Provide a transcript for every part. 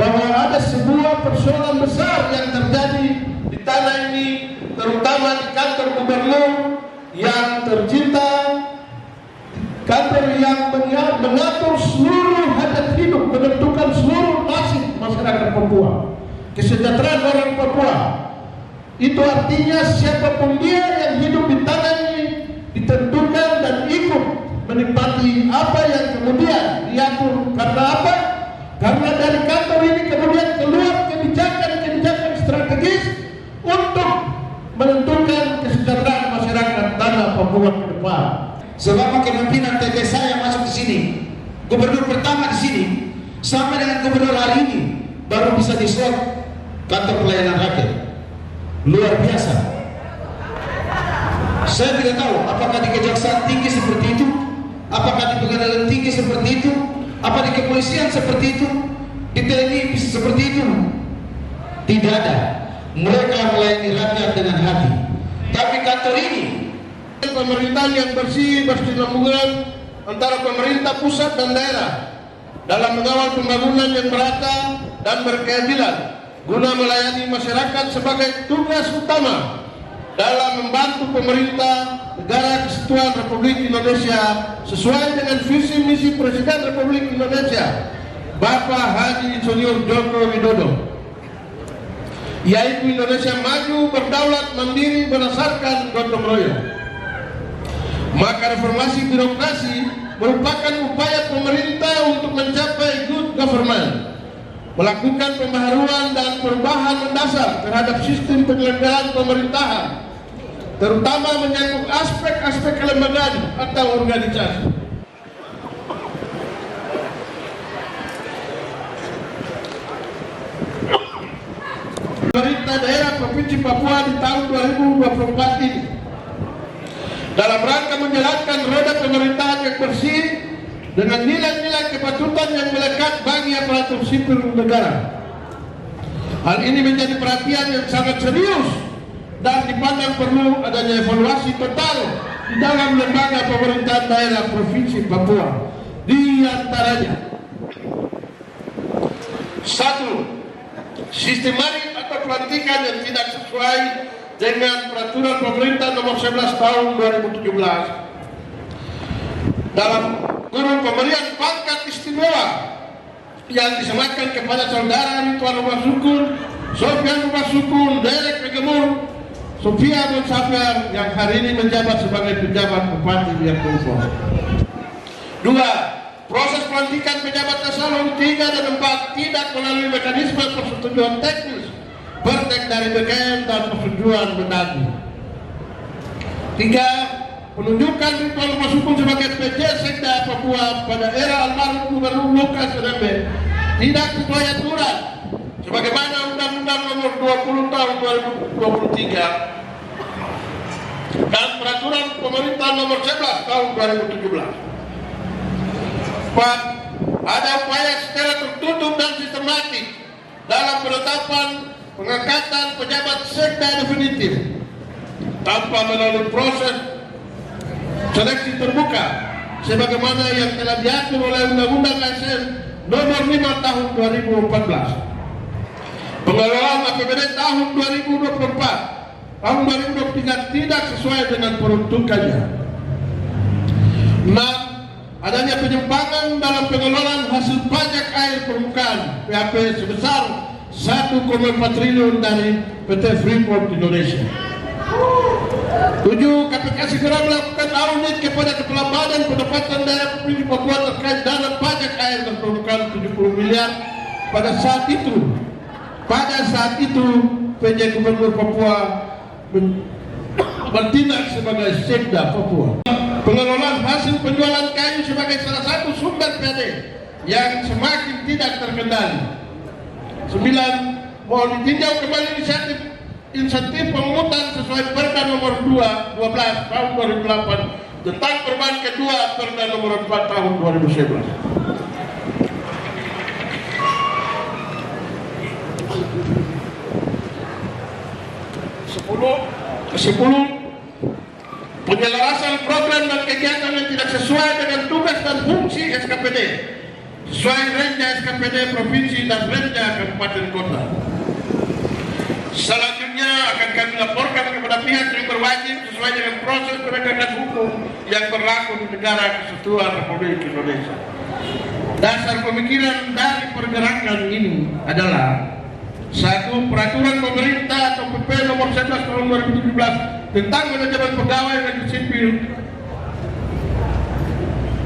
bahwa ada sebuah persoalan besar yang terjadi di tanah ini, terutama di kantor gubernur yang tercinta, kantor yang mengatur seluruh hajat hidup, menentukan seluruh nasib masyarakat Papua, kesejahteraan orang Papua. Itu artinya siapapun dia yang hidup di tanah ini ditentukan dan ikut menikmati apa yang kemudian diatur. Karena apa? Karena dari kantor ini kemudian keluar kebijakan-kebijakan strategis untuk menentukan kesejahteraan masyarakat tanah Papua ke depan. Selama kepemimpinan TB saya masuk di sini, gubernur pertama di sini, sampai dengan gubernur hari ini baru bisa dislot kantor pelayanan rakyat. Luar biasa. Saya tidak tahu apakah di kejaksaan tinggi seperti itu, apakah di pengadilan tinggi seperti itu, apa di kepolisian seperti itu, di TNI seperti itu. Tidak ada. Mereka melayani rakyat dengan hati. Tapi kantor ini pemerintahan yang bersih, berkesinambungan antara pemerintah pusat dan daerah dalam mengawal pembangunan yang merata dan berkeadilan guna melayani masyarakat sebagai tugas utama dalam membantu pemerintah negara kesatuan Republik Indonesia sesuai dengan visi misi Presiden Republik Indonesia Bapak Haji Insinyur Joko Widodo, yaitu Indonesia maju, berdaulat, mandiri berdasarkan gotong royong. Maka reformasi birokrasi merupakan upaya pemerintah untuk mencapai good government, melakukan pembaharuan dan perubahan mendasar terhadap sistem penyelenggaraan pemerintahan, terutama menyangkut aspek-aspek kelembagaan atau organisasi. Pemerintah daerah Provinsi Papua di tahun 2024 ini dalam rangka menjalankan roda pemerintahan yang bersih dengan nilai-nilai kepatutan yang melekat bagi aparatur sipil negara. Hal ini menjadi perhatian yang sangat serius dan dipandang perlu adanya evaluasi total di dalam lembaga pemerintahan daerah Provinsi Papua. Di antaranya: 1. Sistematik atau pelantikan yang tidak sesuai dengan peraturan pemerintah nomor 11 tahun 2017 dalam kurun pemberian pangkat istimewa yang disematkan kepada saudara Ridwan Rumah Sukun, Sofian Rumah Sukun, Derek Pegemur, Sofia Monsafir yang hari ini menjabat sebagai pejabat Bupati Biak Numfor. 2. Proses pelantikan pejabat eselon 3 dan 4 tidak melalui mekanisme persetujuan teknis bertek dari BKN dan persetujuan Mendagri. 3. Penunjukan Ridwan Rumah Sukun sebagai PJ Sekda Papua pada era almarhum Gubernur Lukas NMB tidak sesuai aturan sebagaimana Undang-Undang Nomor 20 Tahun 2023 dan Peraturan Pemerintah Nomor 11 Tahun 2017. 4. Ada upaya secara tertutup dan sistematik dalam penetapan pengangkatan pejabat sekda definitif tanpa melalui proses seleksi terbuka sebagaimana yang telah diatur oleh Undang-Undang ASN Nomor 5 Tahun 2014. Pengelolaan APBD tahun 2024 tahun 2023 tidak sesuai dengan peruntukannya. 6. Adanya penyimpangan dalam pengelolaan hasil pajak air permukaan PAP sebesar 1,4 triliun dari PT Freeport Indonesia. 7. KPK segera melakukan audit kepada Kepala Badan Pendapatan Daerah Provinsi Papua terkait dana pajak air dan permukaan 70 miliar pada saat itu. Pada saat itu PJ Gubernur Papua bertindak sebagai Sekda Papua. Pengelolaan hasil penjualan kayu sebagai salah satu sumber PAD yang semakin tidak terkendali. 9. Mohon ditinjau kembali insentif pemungutan sesuai Perda Nomor 12 Tahun 2008 tentang perubahan kedua Perda Nomor 4 Tahun 2011. 10. Penyelarasan program dan kegiatan yang tidak sesuai dengan tugas dan fungsi SKPD sesuai Renja SKPD Provinsi dan Renja kabupaten kota. Selanjutnya akan kami laporkan kepada pihak yang berwajib sesuai dengan proses penegakan hukum yang berlaku di negara Kesatuan Republik Indonesia. Dasar pemikiran dari pergerakan ini adalah satu, peraturan pemerintah atau PP nomor 11 tahun 2017 tentang manajemen pegawai negeri sipil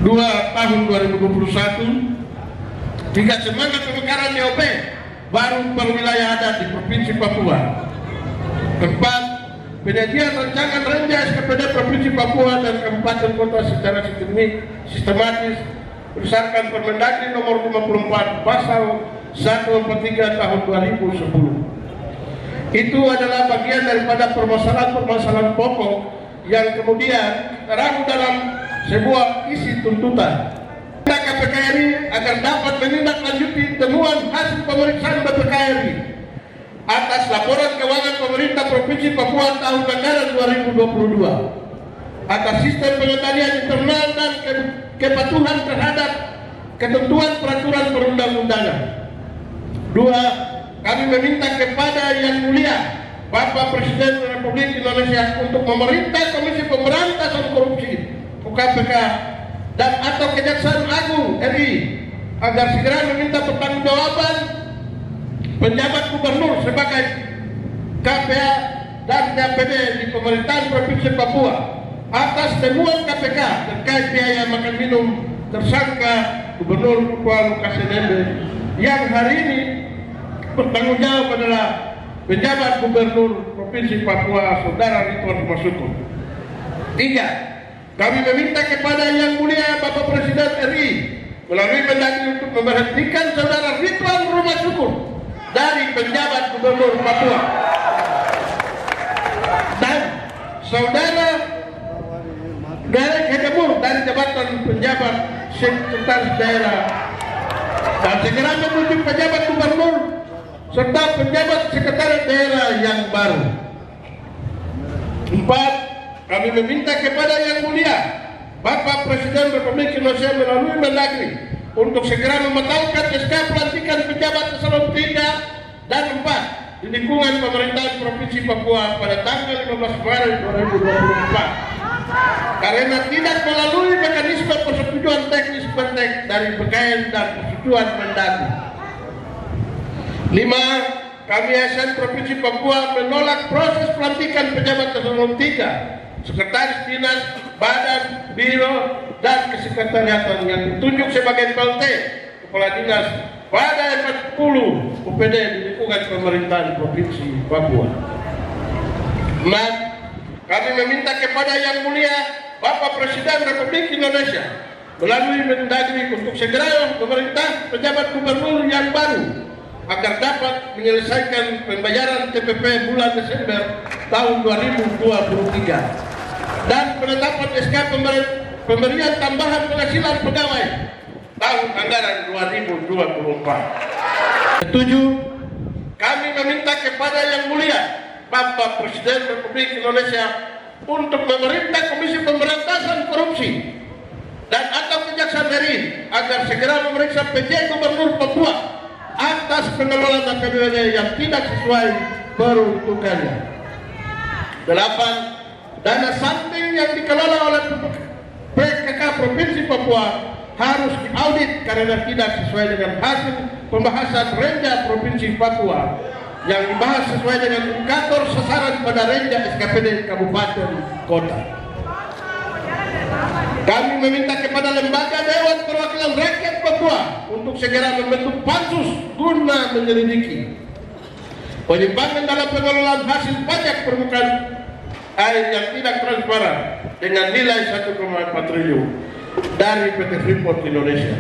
2 tahun 2021. Tiga, semangat pemekaran DOP baru perwilayah adat di Provinsi Papua. Keempat, penyajian rancangan Renja SKPD Provinsi Papua dan Kabupaten Kota secara sistematis berdasarkan Permendagri nomor 54 pasal 143 tahun 2010. Itu adalah bagian daripada permasalahan-permasalahan pokok yang kemudian terangkum dalam sebuah isi tuntutan KPKRI agar dapat menindaklanjuti temuan hasil pemeriksaan BPKRI atas laporan keuangan pemerintah Provinsi Papua tahun anggaran 2022 atas sistem pengendalian internal dan kepatuhan terhadap ketentuan peraturan perundang-undangan. Dua, kami meminta kepada Yang Mulia Bapak Presiden Republik Indonesia untuk memerintah Komisi Pemberantasan Korupsi (KPK) dan atau Kejaksaan Agung RI agar segera meminta pertanggungjawaban penjabat gubernur sebagai KPA dan KPD di pemerintahan Provinsi Papua atas temuan KPK terkait biaya makan minum tersangka Gubernur Papua Lukas NMB yang hari ini bertanggung jawab adalah penjabat Gubernur Provinsi Papua Saudara Ridwan Masuku. Tiga, kami meminta kepada Yang Mulia Bapak Presiden RI melalui Mendagri untuk memberhentikan Saudara Ridwan Rumah Syukur dari penjabat Gubernur Papua dan Saudara Derek Hedemur dari jabatan penjabat Sekretaris Daerah dan segera menunjuk penjabat Gubernur serta penjabat Sekretaris Daerah yang baru. Empat, kami meminta kepada Yang Mulia Bapak Presiden Republik Indonesia melalui Mendagri untuk segera membatalkan SK pelantikan pejabat eselon 3 dan 4 di lingkungan pemerintahan Provinsi Papua pada tanggal 15 Maret 2024 karena tidak melalui mekanisme persetujuan teknis pentek dari BKN dan persetujuan Mendagri. 5. Kami ASN Provinsi Papua menolak proses pelantikan pejabat eselon 3, sekretaris dinas, badan, biro, dan kesekretariatan yang ditunjuk sebagai PLT Kepala Dinas pada 40 UPD di lingkungan pemerintahan Provinsi Papua. 6. Kami meminta kepada Yang Mulia Bapak Presiden Republik Indonesia melalui Mendagri untuk segera memerintah penjabat gubernur yang baru agar dapat menyelesaikan pembayaran TPP bulan Desember tahun 2023 dan penetapan SK pemberian tambahan penghasilan pegawai tahun anggaran 2024. 7. Kami meminta kepada Yang Mulia Bapak Presiden Republik Indonesia untuk memerintah Komisi Pemberantasan Korupsi dan atau Kejaksaan RI agar segera memeriksa PJ Gubernur Papua atas pengelolaan APBD yang tidak sesuai peruntukannya. 8. Dana samping yang dikelola oleh PKK Provinsi Papua harus diaudit karena tidak sesuai dengan hasil pembahasan Renja Provinsi Papua yang dibahas sesuai dengan indikator sasaran pada Renja SKPD Kabupaten Kota. Kami meminta kepada Lembaga Dewan Perwakilan Rakyat Papua untuk segera membentuk pansus guna menyelidiki penyimpangan dalam pengelolaan hasil pajak permukaan air yang tidak transparan dengan nilai 1,4 triliun dari PT Freeport Indonesia.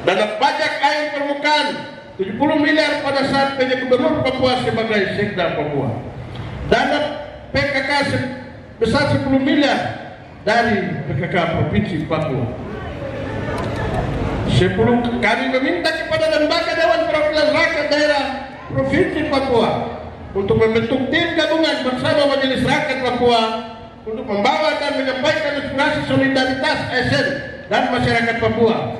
Dana pajak air permukaan 70 miliar pada saat PJ Gubernur Papua sebagai Sekda Papua. Dana PKK sebesar 10 miliar dari PKK Provinsi Papua. 10. Kami meminta kepada Lembaga Dewan Perwakilan Rakyat Daerah Provinsi Papua untuk membentuk tim gabungan bersama Majelis Rakyat Papua untuk membawa dan menyampaikan aspirasi solidaritas ASN dan masyarakat Papua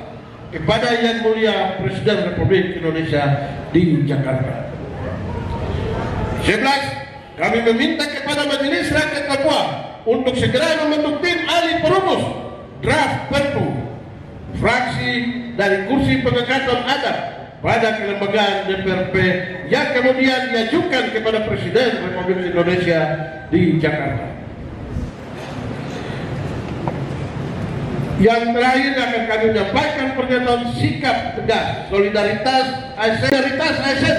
kepada Yang Mulia Presiden Republik Indonesia di Jakarta. 11. Kami meminta kepada Majelis Rakyat Papua untuk segera membentuk tim ahli perumus draft Perpu fraksi dari kursi pengangkatan adat pada kelembagaan DPRP yang kemudian diajukan kepada Presiden Republik Indonesia di Jakarta. Yang terakhir akan kami menyampaikan pernyataan sikap tegas solidaritas ASN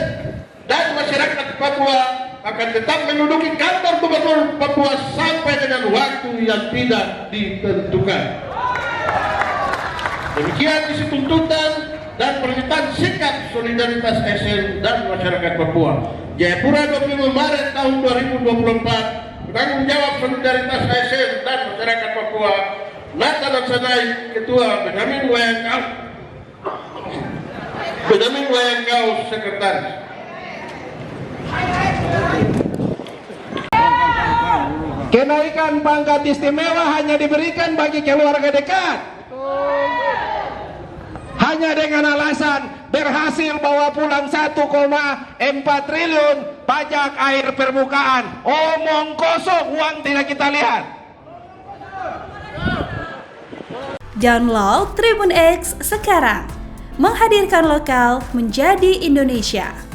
dan masyarakat Papua akan tetap menduduki kantor gubernur Papua sampai dengan waktu yang tidak ditentukan. Demikian isi tuntutan dan pernyataan sikap solidaritas ASN dan masyarakat Papua. Jayapura 25 Maret tahun 2024. Bertanggung jawab solidaritas ASN dan masyarakat Papua. Nata dan Sanai, Ketua, Benyamin Wayangkau, Sekretaris. Kenaikan pangkat istimewa hanya diberikan bagi keluarga dekat. Hanya dengan alasan berhasil bawa pulang 1,4 triliun pajak air permukaan. Omong kosong, uang tidak kita lihat. Download Tribun X sekarang, menghadirkan lokal menjadi Indonesia.